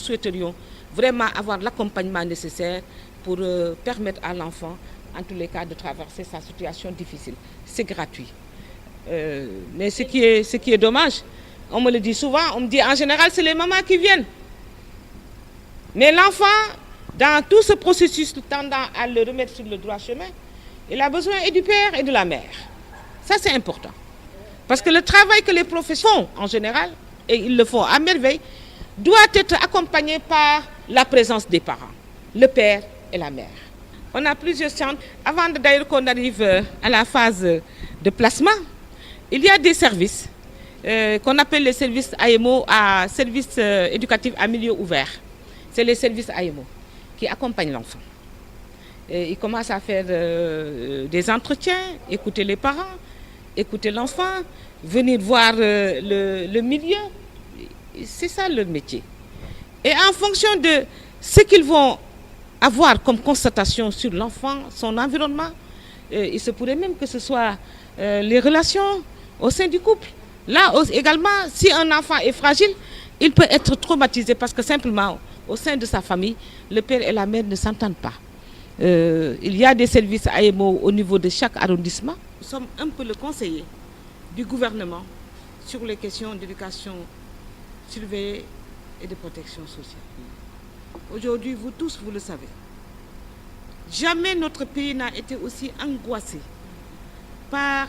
souhaiterions vraiment avoir l'accompagnement nécessaire pour permettre à l'enfant, en tous les cas, de traverser sa situation difficile. C'est gratuit. Mais ce qui est dommage, on me le dit souvent, on me dit en général, c'est les mamans qui viennent. Mais l'enfant, dans tout ce processus tendant à le remettre sur le droit chemin, il a besoin et du père et de la mère. Ça, c'est important. Parce que le travail que les professeurs font en général, et ils le font à merveille, doit être accompagné par la présence des parents, le père et la mère. On a plusieurs centres. Avant d'ailleurs qu'on arrive à la phase de placement, il y a des services qu'on appelle les services AEMO, services éducatifs à milieu ouvert. C'est les services AEMO qui accompagnent l'enfant. Ils commencent à faire des entretiens, écouter les parents, écouter l'enfant, venir voir le milieu. C'est ça leur métier. Et en fonction de ce qu'ils vont avoir comme constatation sur l'enfant, son environnement, il se pourrait même que ce soit les relations au sein du couple. Là également, si un enfant est fragile, il peut être traumatisé parce que simplement, au sein de sa famille, le père et la mère ne s'entendent pas. Il y a des services AEMO au niveau de chaque arrondissement. Nous sommes un peu le conseiller du gouvernement sur les questions d'éducation surveillée et de protection sociale. Aujourd'hui, vous tous, vous le savez, jamais notre pays n'a été aussi angoissé par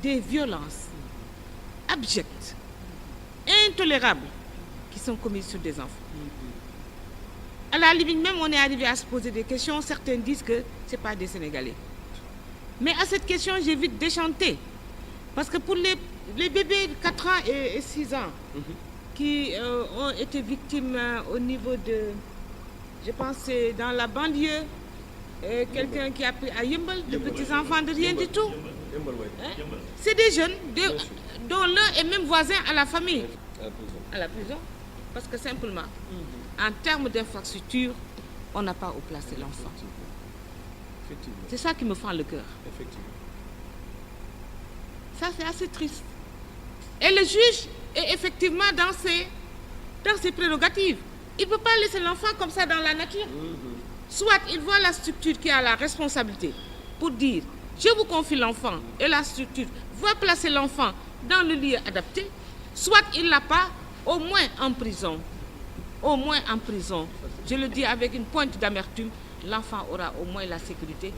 des violences abjectes, intolérables, qui sont commises sur des enfants. À la limite même, on est arrivé à se poser des questions. Certains disent que ce n'est pas des Sénégalais. Mais à cette question, j'évite d'échanter. Parce que pour les bébés de 4 ans et 6 ans qui ont été victimes au niveau de, je pense c'est dans la banlieue, quelqu'un qui a pris à Yeumbeul, de petits enfants de rien du tout. C'est des jeunes dont l'un est même voisin à la famille. À la prison. Parce que simplement, en termes d'infrastructure, on n'a pas où placer l'enfant. C'est ça qui me fend le cœur. Ça, c'est assez triste. Et le juge est effectivement dans ses prérogatives. Il ne peut pas laisser l'enfant comme ça dans la nature. Soit il voit la structure qui a la responsabilité pour dire « je vous confie l'enfant » et la structure va placer l'enfant dans le lieu adapté, soit il ne l'a pas, au moins en prison. Au moins en prison. Je le dis avec une pointe d'amertume, l'enfant aura au moins la sécurité.